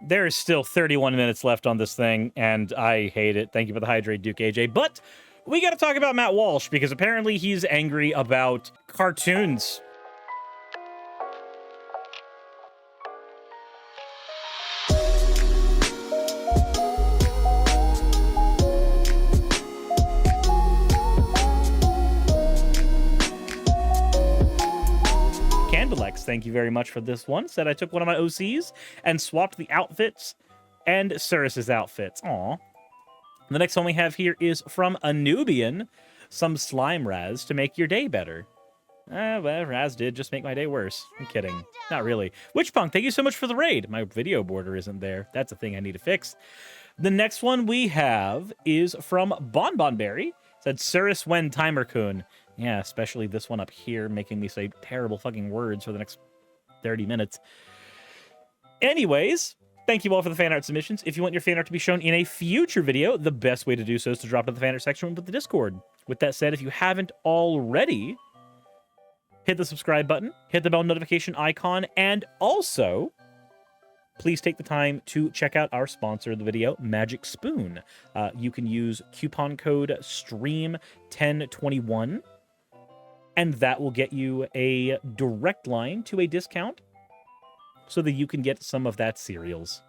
There is still 31 minutes left on this thing, and I hate it. Thank you for the hydrate, Duke AJ. But we got to talk about Matt Walsh, because apparently he's angry about cartoons. Candlex, thank you very much for this one. Said I took one of my OCs and swapped the outfits and Suris's outfits. Aw. The next one we have here is from a Nubian. Some slime Raz to make your day better. Well, Raz did just make my day worse. I'm kidding. Not really. Witchpunk, thank you so much for the raid. My video border isn't there. That's a thing I need to fix. The next one we have is from Bonbonberry. Said Suris when Timer-kun. Yeah, especially this one up here, making me say terrible fucking words for the next 30 minutes. Anyways, thank you all for the fan art submissions. If you want your fan art to be shown in a future video, the best way to do so is to drop it in the fan art section with the Discord. With that said, if you haven't already, hit the subscribe button, hit the bell notification icon, and also, please take the time to check out our sponsor of the video, Magic Spoon. You can use coupon code STREAM1021, and that will get you a direct line to a discount so that you can get some of that cereals.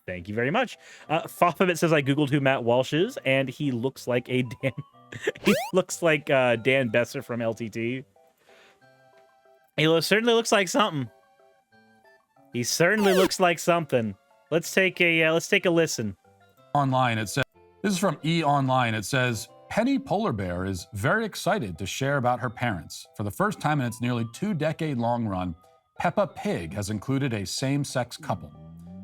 Thank you very much. Fopabit says I googled who Matt Walsh is, and he looks like a Dan. He looks like Dan Besser from LTT. He certainly looks like something. He certainly looks like something. Let's take a listen. Online, it says, this is from E! Online. It says, Penny Polar Bear is very excited to share about her parents. For the first time in its nearly 2-decade-long run, Peppa Pig has included a same-sex couple.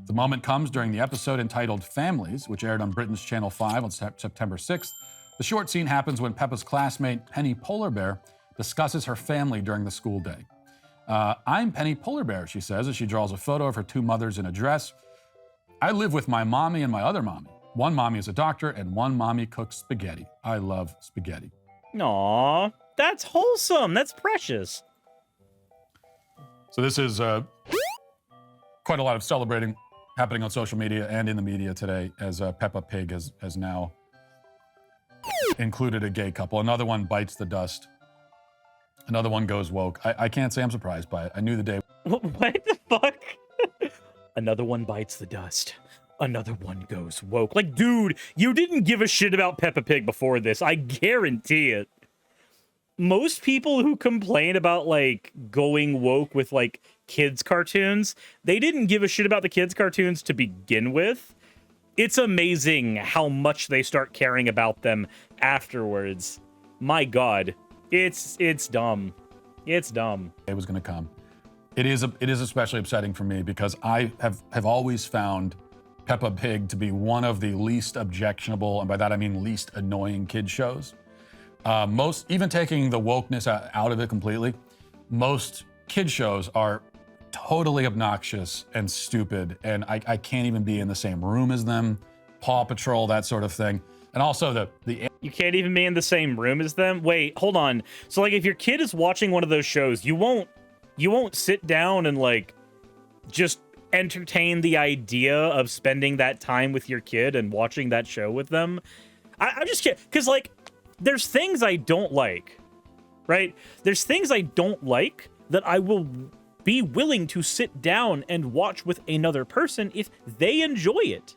The moment comes during the episode entitled Families, which aired on Britain's Channel 5 on September 6th. The short scene happens when Peppa's classmate, Penny Polar Bear, discusses her family during the school day. I'm Penny Polar Bear, she says, as she draws a photo of her two mothers in a dress. I live with my mommy and my other mommy. One mommy is a doctor, and one mommy cooks spaghetti. I love spaghetti. Aw, that's wholesome. That's precious. So this is quite a lot of celebrating happening on social media and in the media today, as Peppa Pig has now included a gay couple. Another one bites the dust. Another one goes woke. I can't say I'm surprised by it. I knew the day. What the fuck? Another one bites the dust. Another one goes woke. Like, dude, you didn't give a shit about Peppa Pig before this. I guarantee it. Most people who complain about, like, going woke with, like, kids' cartoons, they didn't give a shit about the kids' cartoons to begin with. It's amazing how much they start caring about them afterwards. My God. It's dumb. It's dumb. It was going to come. It is especially upsetting for me because I have always found Peppa Pig to be one of the least objectionable, and by that I mean least annoying kid shows. Even taking the wokeness out of it completely, most kid shows are totally obnoxious and stupid, and I can't even be in the same room as them. Paw Patrol, that sort of thing. And also the You can't even be in the same room as them? Wait, hold on. So, like, if your kid is watching one of those shows, you won't sit down and, like, just entertain the idea of spending that time with your kid and watching that show with them? I'm just kidding. Because, like, there's things I don't like, right? There's things I don't like that I will be willing to sit down and watch with another person if they enjoy it.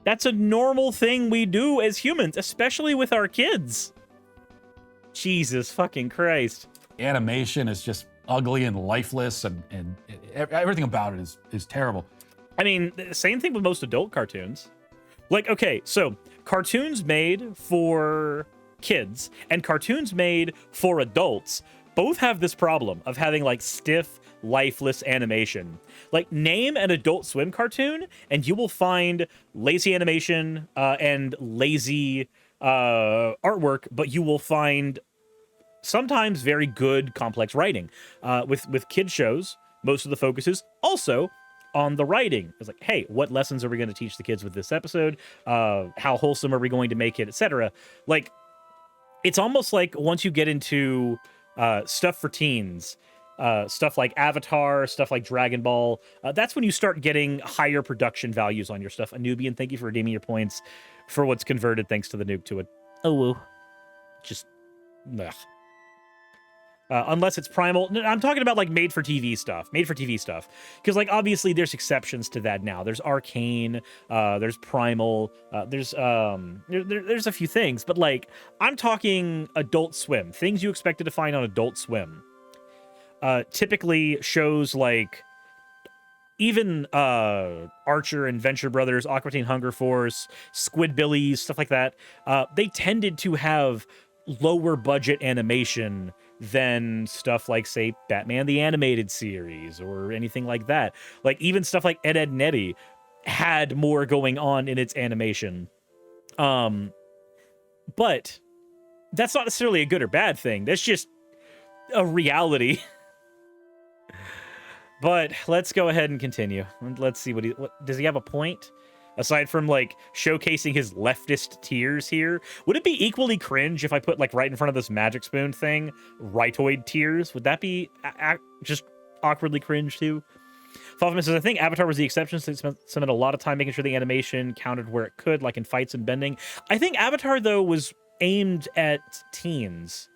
That's a normal thing we do as humans, especially with our kids. Jesus fucking Christ. Animation is just ugly and lifeless, and everything about it is terrible. I mean, same thing with most adult cartoons. Like, okay, so cartoons made for kids and cartoons made for adults both have this problem of having, like, stiff, lifeless animation. Like, name an Adult Swim cartoon, and you will find lazy animation and lazy artwork, but you will find sometimes very good, complex writing. With kid shows, most of the focus is also on the writing. It's like, hey, what lessons are we going to teach the kids with this episode? How wholesome are we going to make it, etc. Like, it's almost like once you get into stuff for teens, stuff like Avatar, stuff like Dragon Ball. That's when you start getting higher production values on your stuff. Anubian, thank you for redeeming your points for what's converted thanks to the nuke to it. Oh, woo. Just, ugh. Unless it's primal. No, I'm talking about like made for TV stuff. Because like obviously there's exceptions to that now. There's Arcane, there's Primal, there's a few things, but like I'm talking Adult Swim, things you expected to find on Adult Swim. Typically shows like even Archer and Venture Brothers, Aqua Teen Hunger Force, Squidbillies, stuff like that. They tended to have lower budget animation than stuff like, say, Batman the Animated Series or anything like that. Like, even stuff like Ed, Edd n Eddy had more going on in its animation. But that's not necessarily a good or bad thing. That's just a reality. But let's go ahead and continue. Let's see what does he have a point? Aside from, like, showcasing his leftist tears here, would it be equally cringe if I put, like, right in front of this magic spoon thing, rightoid tears? Would that be just awkwardly cringe, too? Fofman says, I think Avatar was the exception, since it spent a lot of time making sure the animation counted where it could, like in fights and bending. I think Avatar, though, was aimed at teens.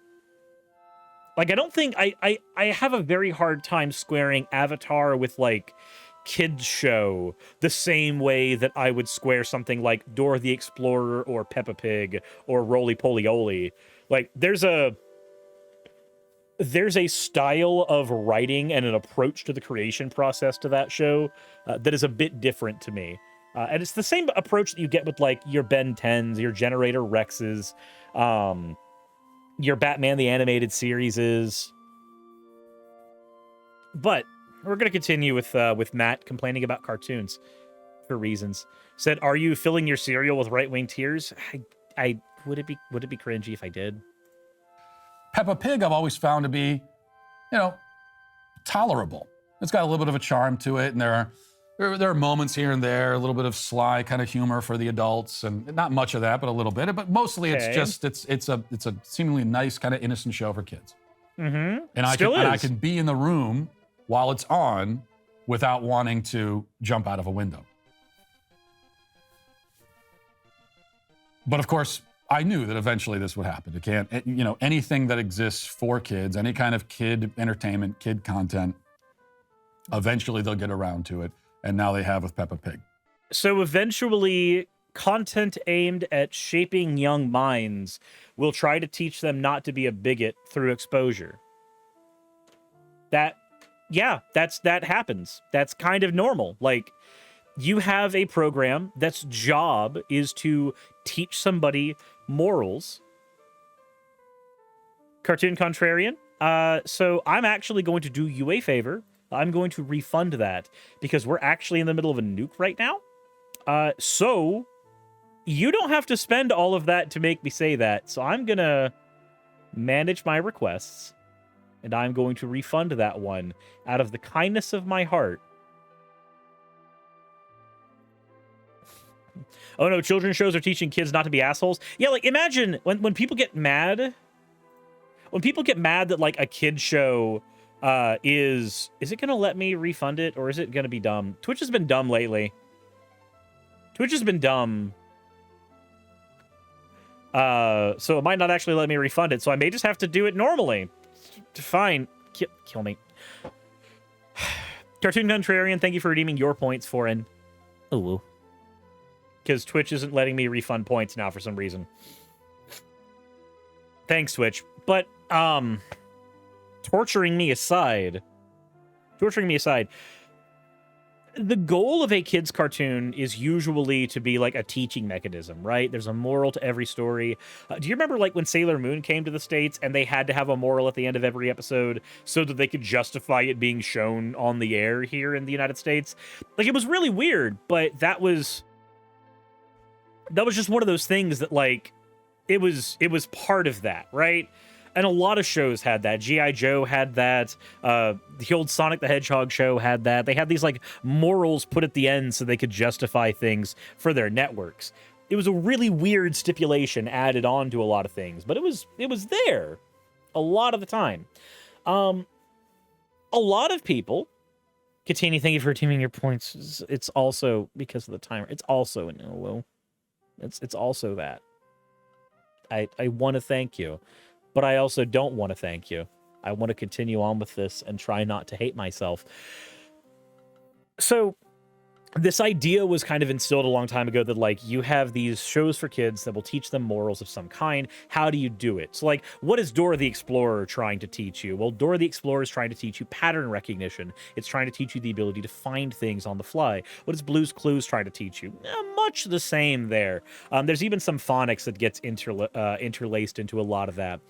Like, I don't think... I have a very hard time squaring Avatar with, like, kids show the same way that I would square something like Dora the Explorer or Peppa Pig or Roly Poly Oly. Like, there's a style of writing and an approach to the creation process to that show that is a bit different to me. And it's the same approach that you get with, like, your Ben 10s, your Generator Rexes, your Batman the Animated Series is. But we're going to continue with Matt complaining about cartoons for reasons. Said, "Are you filling your cereal with right-wing tears?" I would it be cringy if I did? Peppa Pig I've always found to be, tolerable. It's got a little bit of a charm to it, and there are moments here and there, a little bit of sly kind of humor for the adults, and not much of that, but a little bit. But mostly it's just it's a seemingly nice kind of innocent show for kids. Mm-hmm. And I can be in the room while it's on without wanting to jump out of a window. But of course, I knew that eventually this would happen. It can't, anything that exists for kids, any kind of kid entertainment, kid content, eventually they'll get around to it. And now they have with Peppa Pig. So eventually, content aimed at shaping young minds will try to teach them not to be a bigot through exposure. That happens. That's kind of normal. Like, you have a program that's job is to teach somebody morals. Cartoon Contrarian. So I'm actually going to do you a favor. I'm going to refund that because we're actually in the middle of a nuke right now. So you don't have to spend all of that to make me say that. So I'm going to manage my requests. And I'm going to refund that one out of the kindness of my heart. Oh no, children's shows are teaching kids not to be assholes. Yeah, like imagine when people get mad. When people get mad that like a kid show is it going to let me refund it or is it going to be dumb? Twitch has been dumb lately. Twitch has been dumb. So it might not actually let me refund it. So I may just have to do it normally. Fine. Kill me. Cartoon Contrarian, thank you for redeeming your points for an... Ooh. Because Twitch isn't letting me refund points now for some reason. Thanks, Twitch. But, torturing me aside, the goal of a kid's cartoon is usually to be like a teaching mechanism, right? There's a moral to every story. Do you remember like when Sailor Moon came to the States and they had to have a moral at the end of every episode so that they could justify it being shown on the air here in the United States? Like, it was really weird, but that was just one of those things that like, it was part of that, right? And a lot of shows had that. G.I. Joe had that. The old Sonic the Hedgehog show had that. They had these like morals put at the end so they could justify things for their networks. It was a really weird stipulation added on to a lot of things, but it was there a lot of the time. a lot of people, Katini, thank you for redeeming your points. It's also because of the timer. It's also an Ulu. It's also that. I want to thank you, but I also don't want to thank you. I want to continue on with this and try not to hate myself. So this idea was kind of instilled a long time ago that, like, you have these shows for kids that will teach them morals of some kind. How do you do it? So, like, what is Dora the Explorer trying to teach you? Well, Dora the Explorer is trying to teach you pattern recognition. It's trying to teach you the ability to find things on the fly. What is Blue's Clues trying to teach you? Much the same there. There's even some phonics that gets interlaced into a lot of that.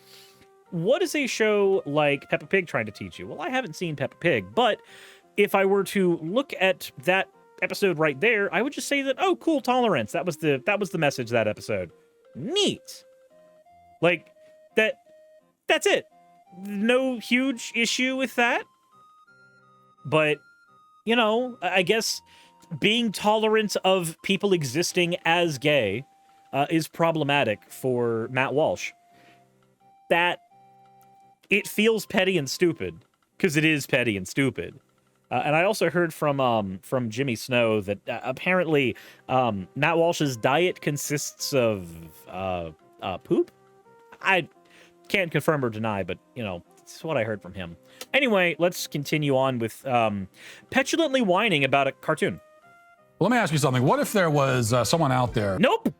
What is a show like Peppa Pig trying to teach you? Well, I haven't seen Peppa Pig, but if I were to look at that episode right there, I would just say that, oh, cool, tolerance. That was the message of that episode. Neat. Like, that's it. No huge issue with that. But, you know, I guess being tolerant of people existing as gay is problematic for Matt Walsh. That it feels petty and stupid, because it is petty and stupid. And I also heard from Jimmy Snow that apparently Matt Walsh's diet consists of poop. I can't confirm or deny, but, you know, it's what I heard from him. Anyway, let's continue on with petulantly whining about a cartoon. Well, let me ask you something. What if there was someone out there? Nope.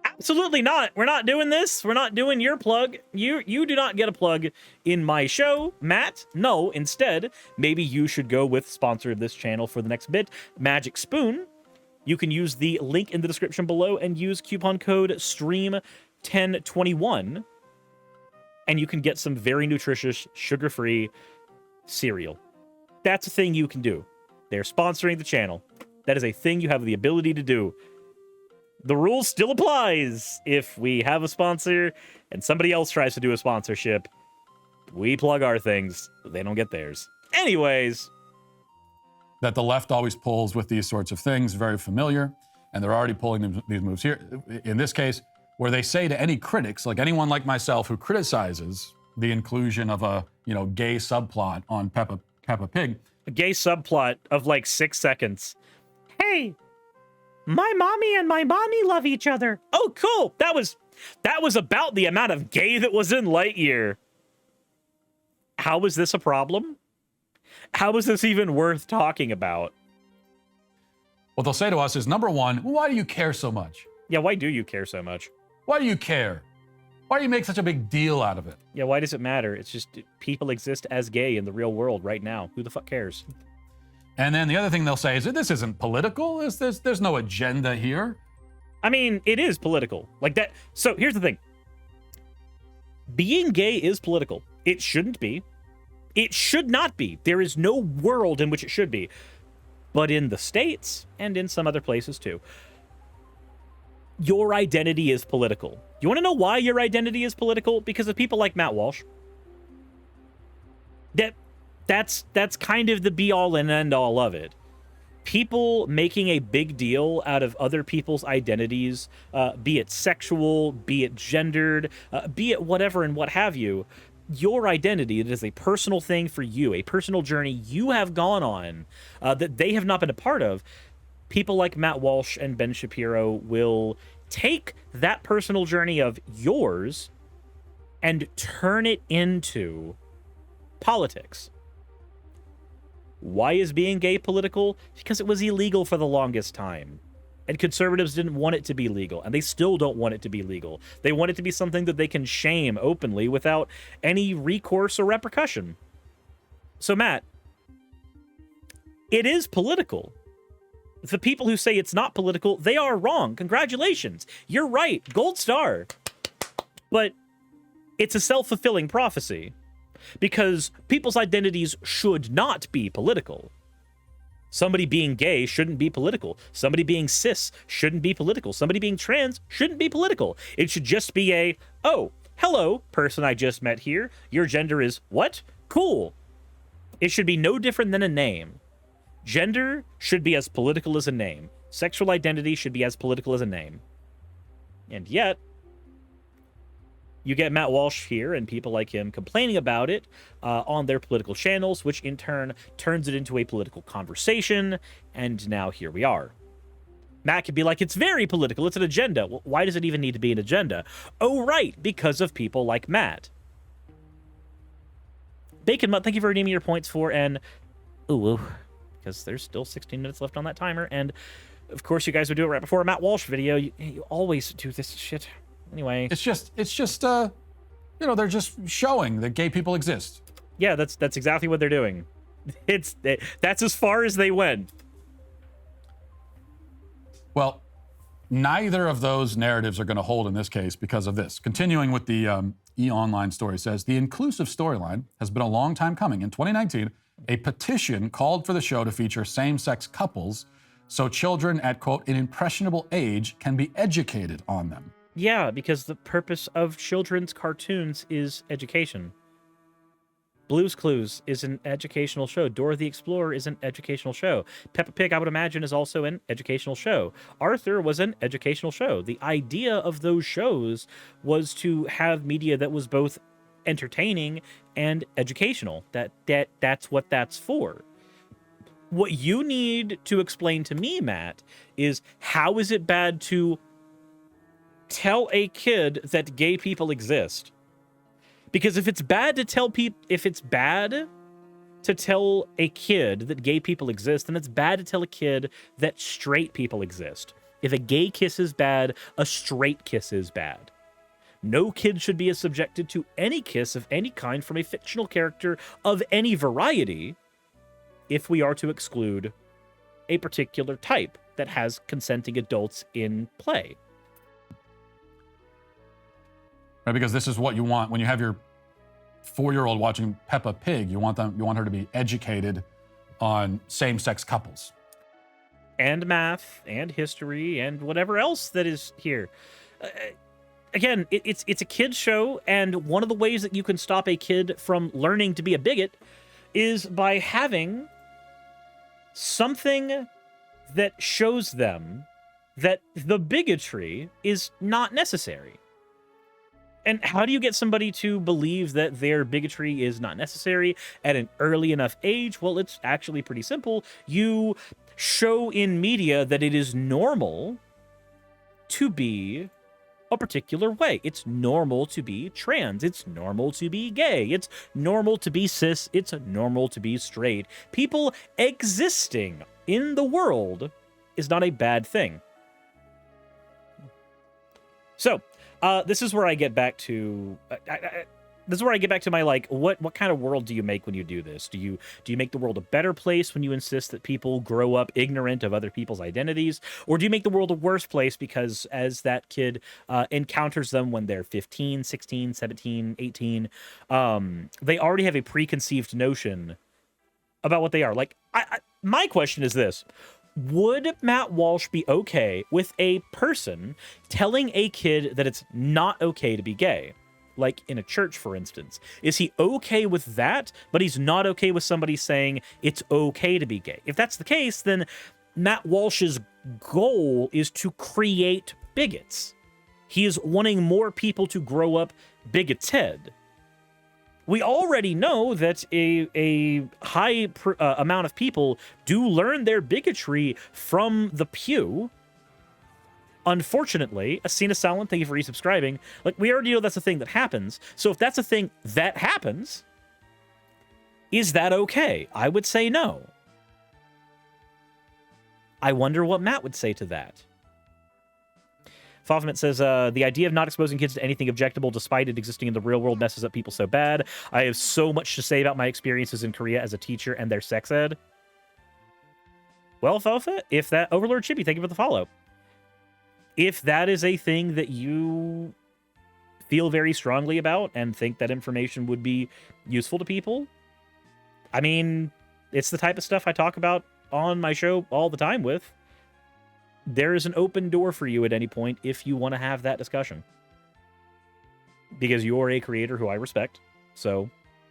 Absolutely not. We're not doing this. We're not doing your plug. You do not get a plug in my show, Matt. No, instead, maybe you should go with sponsor of this channel for the next bit, Magic Spoon. You can use the link in the description below and use coupon code STREAM1021, and you can get some very nutritious, sugar-free cereal. That's a thing you can do. They're sponsoring the channel. That is a thing you have the ability to do. The rule still applies. If we have a sponsor and somebody else tries to do a sponsorship, we plug our things. They don't get theirs. Anyways. That the left always pulls with these sorts of things, very familiar, and they're already pulling these moves here. In this case, where they say to any critics, like anyone like myself who criticizes the inclusion of a, gay subplot on Peppa Pig. A gay subplot of like 6 seconds. Hey, my mommy and my mommy love each other. Oh, cool. That was about the amount of gay that was in Lightyear. How is this a problem? How is this even worth talking about? What they'll say to us is, number one, why do you care so much? Yeah, why do you care so much? Why do you care? Why do you make such a big deal out of it? Yeah, why does it matter? It's just people exist as gay in the real world right now. Who the fuck cares? And then the other thing they'll say is that this isn't political. There's no agenda here. I mean, it is political. Like that. So here's the thing. Being gay is political. It shouldn't be. It should not be. There is no world in which it should be. But in the States, and in some other places too, your identity is political. You want to know why your identity is political? Because of people like Matt Walsh. That's kind of the be-all and end-all of it. People making a big deal out of other people's identities, be it sexual, be it gendered, be it whatever and what have you. Your identity, it is a personal thing for you, a personal journey you have gone on that they have not been a part of. People like Matt Walsh and Ben Shapiro will take that personal journey of yours and turn it into politics. Why is being gay political? Because it was illegal for the longest time. And conservatives didn't want it to be legal, and they still don't want it to be legal. They want it to be something that they can shame openly without any recourse or repercussion. So, Matt, it is political. The people who say it's not political, they are wrong. Congratulations. You're right. Gold star. But it's a self-fulfilling prophecy. Because people's identities should not be political. Somebody being gay shouldn't be political. Somebody being cis shouldn't be political. Somebody being trans shouldn't be political. It should just be a, oh, hello, person I just met here. Your gender is what? Cool. It should be no different than a name. Gender should be as political as a name. Sexual identity should be as political as a name. And yet, You get Matt Walsh here and people like him complaining about it on their political channels, which in turn turns it into a political conversation. And now here we are. Matt could be like, it's very political. It's an agenda. Well, why does it even need to be an agenda? Oh, right. Because of people like Matt. Bacon Mutt, thank you for redeeming your points for an... Ooh, because there's still 16 minutes left on that timer. And, of course, you guys would do it right before a Matt Walsh video. You always do this shit. Anyway. It's just, you know, they're just showing that gay people exist. Yeah, that's exactly what they're doing. That's as far as they went. Well, neither of those narratives are going to hold in this case because of this. Continuing with the E-Online story says, the inclusive storyline has been a long time coming. In 2019, a petition called for the show to feature same-sex couples so children at, quote, an impressionable age can be educated on them. Yeah, because the purpose of children's cartoons is education. Blue's Clues is an educational show. Dora the Explorer is an educational show. Peppa Pig, I would imagine, is also an educational show. Arthur was an educational show. The idea of those shows was to have media that was both entertaining and educational. That's what that's for. What you need to explain to me, Matt, is how is it bad to tell a kid that gay people exist? Because if it's bad to tell a kid that gay people exist, then it's bad to tell a kid that straight people exist. If a gay kiss is bad, a straight kiss is bad. No kid should be subjected to any kiss of any kind from a fictional character of any variety if we are to exclude a particular type that has consenting adults in play. Right, because this is what you want when you have your 4-year-old watching Peppa Pig. You want her to be educated on same-sex couples and math and history and whatever else that is here. Again, it's a kid's show, and one of the ways that you can stop a kid from learning to be a bigot is by having something that shows them that the bigotry is not necessary. And how do you get somebody to believe that their bigotry is not necessary at an early enough age? Well, it's actually pretty simple. You show in media that it is normal to be a particular way. It's normal to be trans. It's normal to be gay. It's normal to be cis. It's normal to be straight. People existing in the world is not a bad thing. So, this is where I get back to my, like, what kind of world do you make when you do this? Do you make the world a better place when you insist that people grow up ignorant of other people's identities? Or do you make the world a worse place because as that kid encounters them when they're 15, 16, 17, 18, they already have a preconceived notion about what they are? Like, my question is this. Would Matt Walsh be okay with a person telling a kid that it's not okay to be gay? Like in a church, for instance. Is he okay with that, but he's not okay with somebody saying it's okay to be gay? If that's the case, then Matt Walsh's goal is to create bigots. He is wanting more people to grow up bigoted. We already know that a high amount of people do learn their bigotry from the pew. Unfortunately, Asina Salin, thank you for resubscribing. Like, we already know that's a thing that happens. So if that's a thing that happens, is that okay? I would say no. I wonder what Matt would say to that. Fofman says, the idea of not exposing kids to anything objectable despite it existing in the real world messes up people so bad. I have so much to say about my experiences in Korea as a teacher and their sex ed. Well, Fofa, if that... Overlord Chippy, thank you for the follow. If that is a thing that you feel very strongly about and think that information would be useful to people, I mean, it's the type of stuff I talk about on my show all the time with. There is an open door for you at any point if you want to have that discussion. Because you're a creator who I respect, so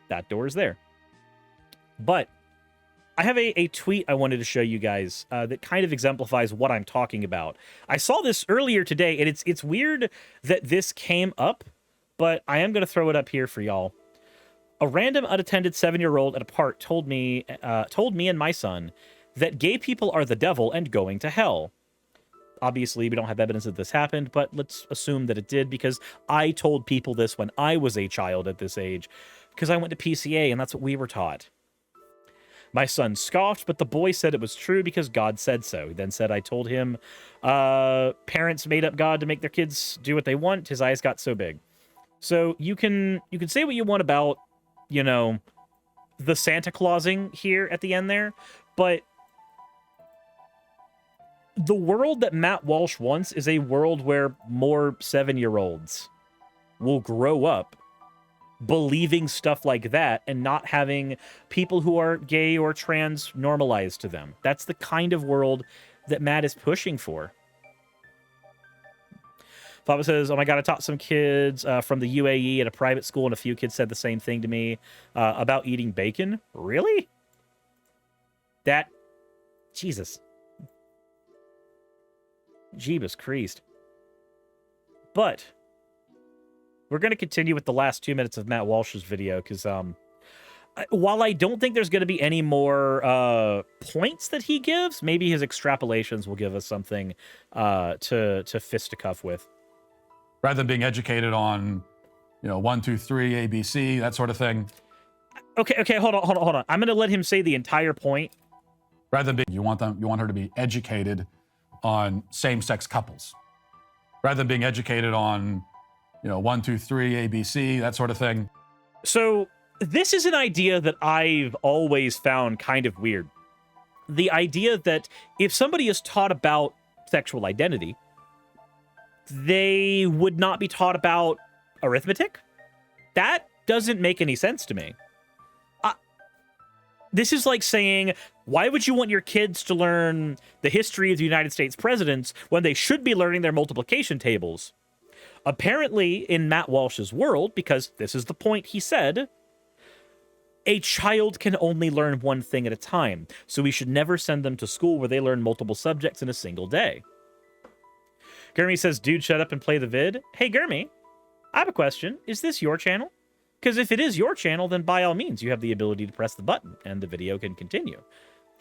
that door is there. But I have a tweet I wanted to show you guys that kind of exemplifies what I'm talking about. I saw this earlier today, and it's weird that this came up but I am going to throw it up here for y'all. A random unattended 7-year-old at a park told me and my son that gay people are the devil and going to hell. Obviously, we don't have evidence that this happened, but let's assume that it did, because I told people this when I was a child at this age, because I went to PCA and that's what we were taught. My son scoffed, but the boy said it was true because God said so. He then said, I told him parents made up God to make their kids do what they want. His eyes got so big. So you can say what you want about, you know, the Santa Clausing here at the end there, but the world that Matt Walsh wants is a world where more 7-year-olds will grow up believing stuff like that and not having people who are gay or trans normalized to them. That's the kind of world that Matt is pushing for. Papa says, oh my God, I taught some kids from the UAE at a private school, and a few kids said the same thing to me about eating bacon. Really? That... Jesus. Jeebus Christ. But we're going to continue with the last 2 minutes of Matt Walsh's video, because while I don't think there's going to be any more points that he gives, maybe his extrapolations will give us something to fisticuff with. Rather than being educated on, 1, 2, 3, ABC, that sort of thing. Okay, hold on. I'm going to let him say the entire point. Rather than you want her to be educated on same-sex couples. Rather than being educated on, 1, 2, 3, ABC, that sort of thing. So this is an idea that I've always found kind of weird. The idea that if somebody is taught about sexual identity, they would not be taught about arithmetic? That doesn't make any sense to me. This is like saying, why would you want your kids to learn the history of the United States presidents when they should be learning their multiplication tables? Apparently, in Matt Walsh's world, because this is the point he said, a child can only learn one thing at a time, so we should never send them to school where they learn multiple subjects in a single day. Gurmy says, dude, shut up and play the vid. Hey, Gurmy, I have a question. Is this your channel? Because if it is your channel, then by all means, you have the ability to press the button and the video can continue.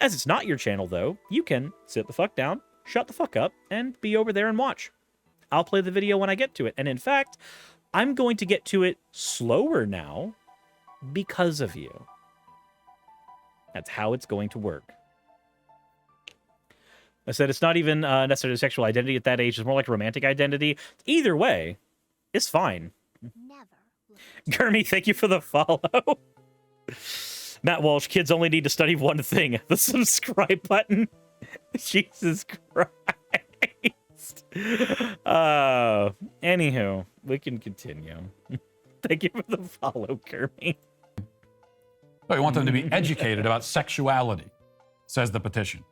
As it's not your channel, though, you can sit the fuck down, shut the fuck up, and be over there and watch. I'll play the video when I get to it. And in fact, I'm going to get to it slower now because of you. That's how it's going to work. I said it's not even necessarily sexual identity at that age. It's more like a romantic identity. Either way, it's fine. Never. Gurmy, thank you for the follow. Matt Walsh, kids only need to study one thing. The subscribe button. Jesus Christ. Anywho, we can continue. Thank you for the follow, Gurmy. Oh, you want them to be educated about sexuality, says the petition.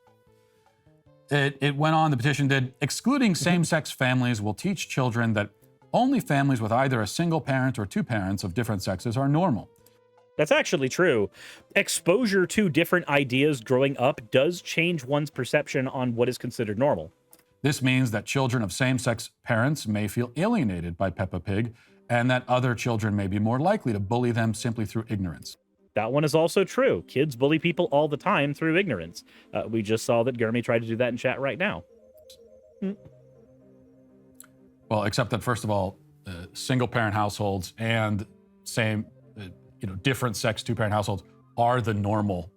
It went on, the petition did, excluding same-sex families will teach children that only families with either a single parent or two parents of different sexes are normal. That's actually true. Exposure to different ideas growing up does change one's perception on what is considered normal. This means that children of same-sex parents may feel alienated by Peppa Pig, and that other children may be more likely to bully them simply through ignorance. That one is also true. Kids bully people all the time through ignorance. We just saw that Gurmy tried to do that in chat right now. Well, except that, first of all, single-parent households and different sex two-parent households are the normal.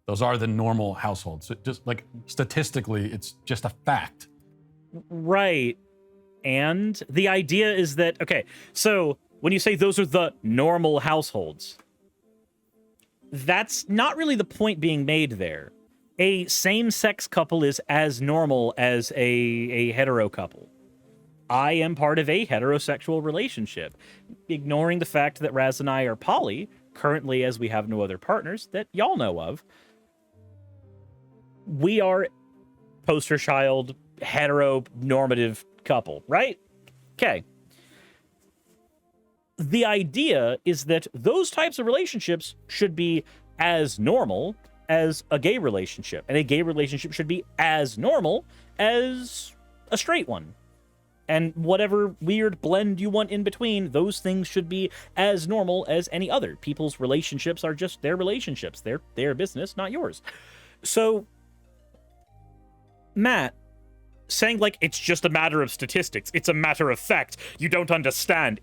Those are the normal households. It just like statistically, it's just a fact. Right. And the idea is that, okay, so when you say those are the normal households, that's not really the point being made there. A same-sex couple is as normal as a hetero couple. I am part of a heterosexual relationship, ignoring the fact that Raz and I are poly, currently as we have no other partners that y'all know of. We are poster child, heteronormative couple, right? Okay. The idea is that those types of relationships should be as normal as a gay relationship, and a gay relationship should be as normal as a straight one. And whatever weird blend you want in between, those things should be as normal as any other. People's relationships are just their relationships. They're their business, not yours. So, Matt, saying, like, it's just a matter of statistics, it's a matter of fact, you don't understand.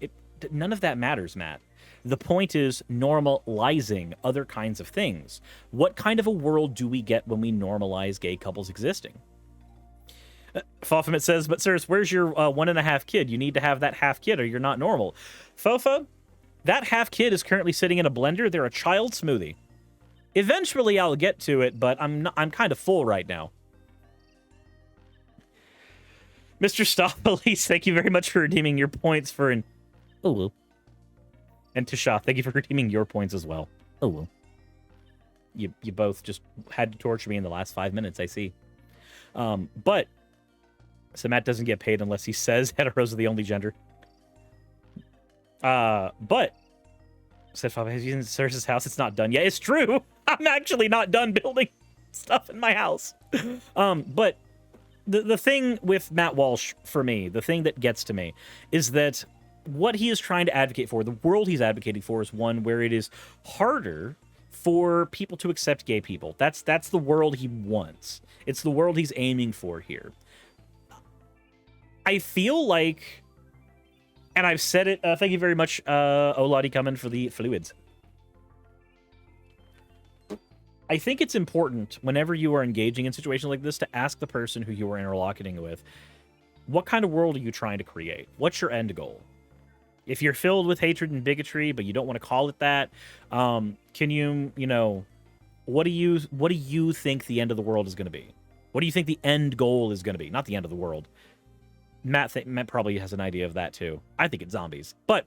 None of that matters, Matt. The point is normalizing other kinds of things. What kind of a world do we get when we normalize gay couples existing? Fofamit says, but sirs, where's your 1.5 kid? You need to have that half kid or you're not normal. Fofa, that half kid is currently sitting in a blender. They're a child smoothie. Eventually I'll get to it, but I'm kind of full right now. Mr. Stoppolice, thank you very much for redeeming your points for an... Oh, well. And Tasha, thank you for redeeming your points as well. Oh, well. You both just had to torture me in the last 5 minutes, I see. But... So Matt doesn't get paid unless he says heteros are the only gender. But... Said Fab, have you seen Suris' house? It's not done yet. It's true! I'm actually not done building stuff in my house. But... The thing with Matt Walsh, for me, the thing that gets to me, is that what he is trying to advocate for, the world he's advocating for, is one where it is harder for people to accept gay people. That's the world he wants. It's the world he's aiming for here. I feel like, and I've said it, thank you very much, Oladi coming for the fluids. I think it's important whenever you are engaging in situations like this to ask the person who you are interlocuting with, what kind of world are you trying to create? What's your end goal? If you're filled with hatred and bigotry, but you don't want to call it that, can you know, what do you think the end of the world is going to be? What do you think the end goal is going to be? Not the end of the world. Matt probably has an idea of that too. I think it's zombies. But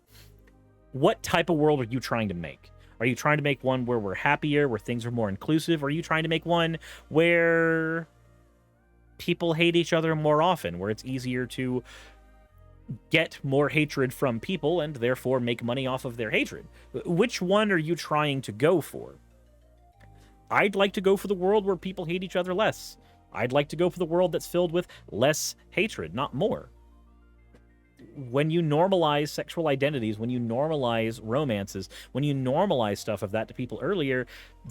what type of world are you trying to make? Are you trying to make one where we're happier, where things are more inclusive? Or are you trying to make one where people hate each other more often, where it's easier to get more hatred from people and therefore make money off of their hatred? Which one are you trying to go for? I'd like to go for the world where people hate each other less. I'd like to go for the world that's filled with less hatred, not more. When you normalize sexual identities, when you normalize romances, when you normalize stuff of that to people earlier,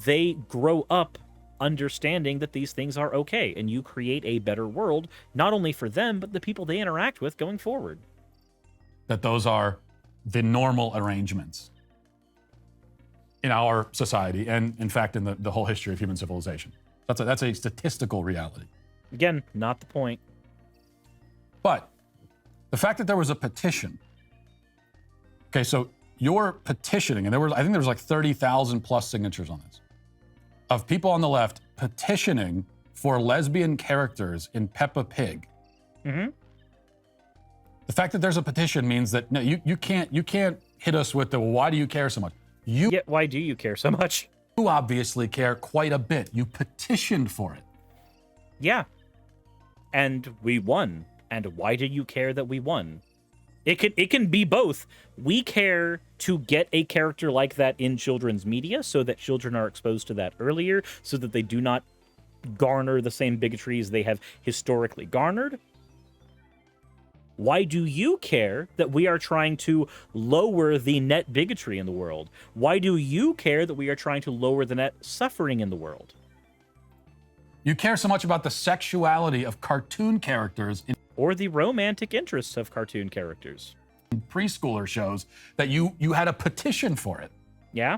they grow up understanding that these things are okay, and you create a better world, not only for them, but the people they interact with going forward. That those are the normal arrangements in our society, and in fact, in the whole history of human civilization. That's a statistical reality. Again, not the point. But the fact that there was a petition. Okay, so you're petitioning, and I think there was like 30,000 plus signatures on this, of people on the left petitioning for lesbian characters in Peppa Pig. Mm-hmm. The fact that there's a petition means that no, you can't hit us with the why do you care so much? Yeah, why do you care so much? You obviously care quite a bit. You petitioned for it. Yeah. And we won. And why do you care that we won? It can be both. We care to get a character like that in children's media so that children are exposed to that earlier, so that they do not garner the same bigotries they have historically garnered. Why do you care that we are trying to lower the net bigotry in the world? Why do you care that we are trying to lower the net suffering in the world? You care so much about the sexuality of cartoon characters or the romantic interests of cartoon characters in preschooler shows that you had a petition for it. Yeah,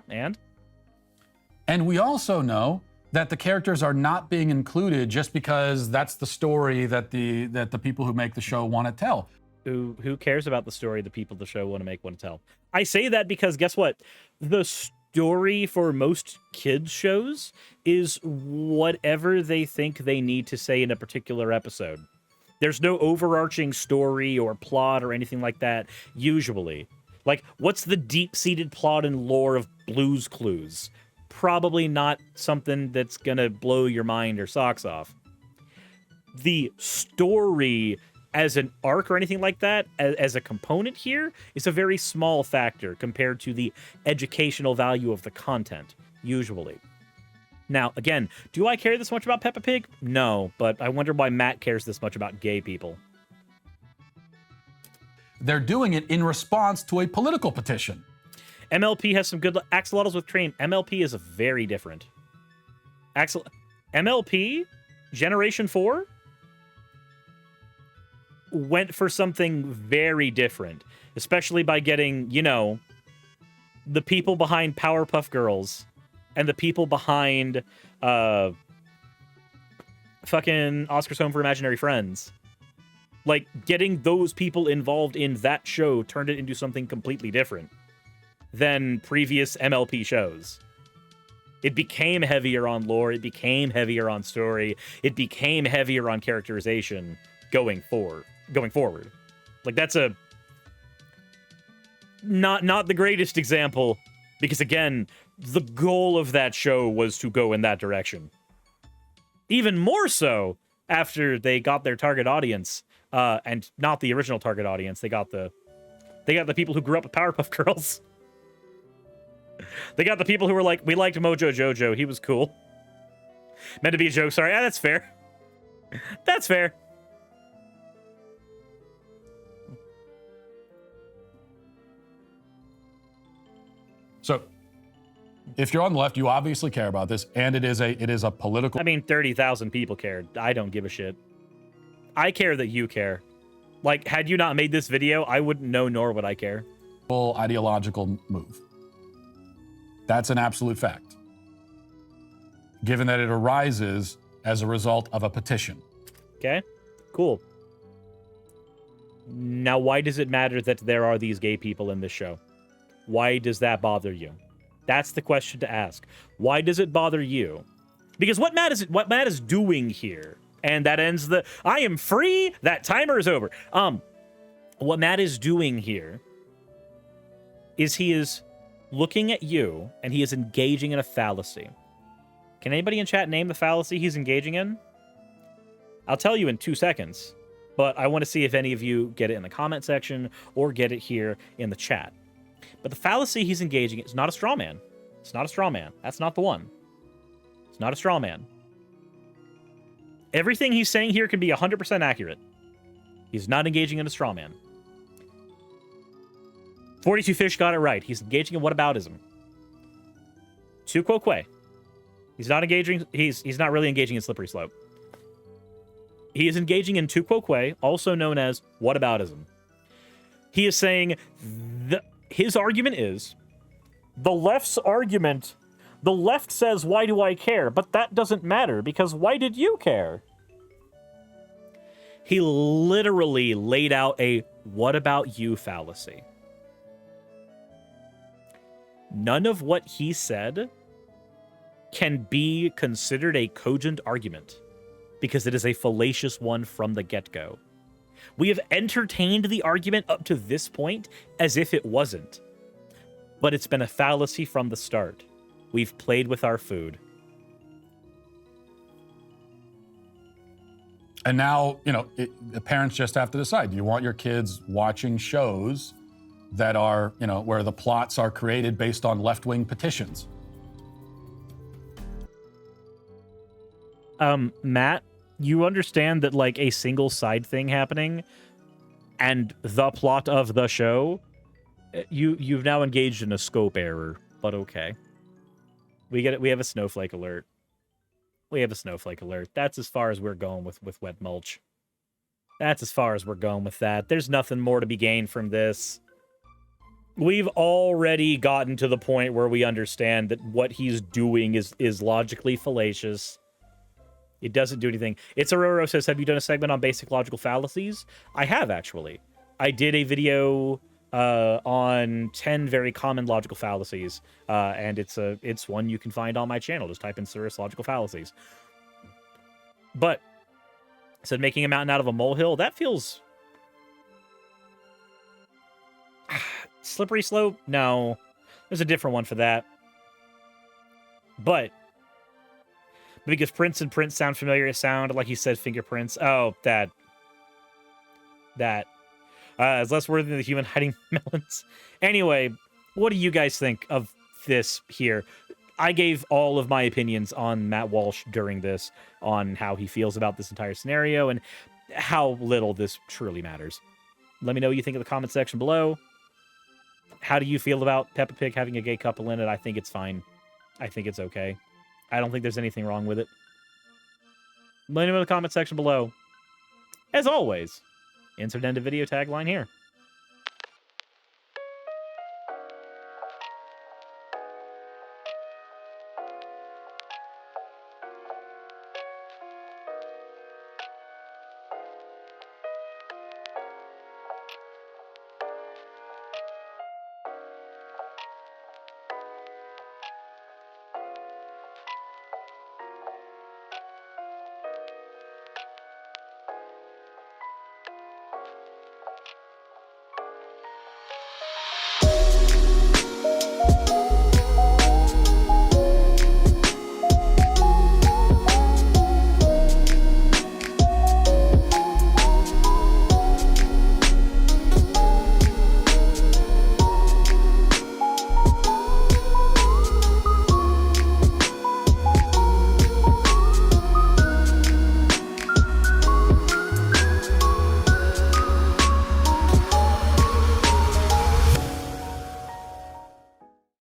and we also know that the characters are not being included just because that's the story that the people who make the show want to tell. Who cares about the story the people the show want to tell? I say that because guess what? The story for most kids shows is whatever they think they need to say in a particular episode. There's no overarching story or plot or anything like that, usually. Like, what's the deep-seated plot and lore of Blue's Clues? Probably not something that's gonna blow your mind or socks off. The story as an arc or anything like that, as a component here, is a very small factor compared to the educational value of the content, usually. Now, again, do I care this much about Peppa Pig? No, but I wonder why Matt cares this much about gay people. They're doing it in response to a political petition. MLP has some good axolotls with cream. MLP is very different. MLP Generation 4 went for something very different, especially by getting, you know, the people behind Powerpuff Girls and the people behind fucking Oscar's Home for Imaginary Friends. Like, getting those people involved in that show turned it into something completely different than previous MLP shows. It became heavier on lore, it became heavier on story, it became heavier on characterization going forward. Like, that's a not the greatest example, because again, the goal of that show was to go in that direction. Even more so after they got their target audience, and not the original target audience. They got the people who grew up with Powerpuff Girls. They got the people who were like, we liked Mojo Jojo, he was cool. Meant to be a joke, sorry. Yeah, that's fair. That's fair. So, if you're on the left, you obviously care about this, and it is a political. I mean, 30,000 people cared. I don't give a shit. I care that you care. Like, had you not made this video, I wouldn't know, nor would I care. Full ideological move. That's an absolute fact. Given that it arises as a result of a petition. Okay, cool. Now, why does it matter that there are these gay people in this show? Why does that bother you? That's the question to ask. Why does it bother you? Because what Matt is doing here, and that ends the I am free, that timer is over. What Matt is doing here is he is looking at you and he is engaging in a fallacy. Can anybody in chat name the fallacy he's engaging in? I'll tell you in 2 seconds, but I want to see if any of you get it in the comment section or get it here in the chat. But the fallacy he's engaging is not a straw man. It's not a straw man. That's not the one. It's not a straw man. Everything he's saying here can be 100% accurate. He's not engaging in a straw man. 42 Fish got it right. He's engaging in whataboutism. Tu Quo Que. He's not engaging. He's not really engaging in slippery slope. He is engaging in Tu Quo Que, also known as whataboutism. He is saying his argument is the left's argument. The left says, why do I care? But that doesn't matter, because why did you care? He literally laid out a what about you fallacy. None of what he said can be considered a cogent argument, because it is a fallacious one from the get-go. We have entertained the argument up to this point as if it wasn't. But it's been a fallacy from the start. We've played with our food. And now, you know, the parents just have to decide. Do you want your kids watching shows that are, you know, where the plots are created based on left-wing petitions? Matt, you understand that, like, a single side thing happening and the plot of the show, you've now engaged in a scope error, but okay. We get it. We have a snowflake alert. We have a snowflake alert. That's as far as we're going with wet mulch. That's as far as we're going with that. There's nothing more to be gained from this. We've already gotten to the point where we understand that what he's doing is logically fallacious. It doesn't do anything. It's Aurora says, have you done a segment on basic logical fallacies? I have, actually. I did a video on 10 very common logical fallacies, and it's one you can find on my channel. Just type in Suris logical fallacies. But said making a mountain out of a molehill, that feels slippery slope. No, there's a different one for that. But because Prince and Prince sound familiar, it sounded like he said fingerprints. Oh, that is less worthy than the human hiding melons. Anyway, what do you guys think of this here? I gave all of my opinions on Matt Walsh during this, on how he feels about this entire scenario and how little this truly matters. Let me know what you think in the comment section below. How do you feel about Peppa Pig having a gay couple in it? I think it's fine. I think it's okay. I don't think there's anything wrong with it. Let me know in the comment section below. As always, insert end of video tagline here.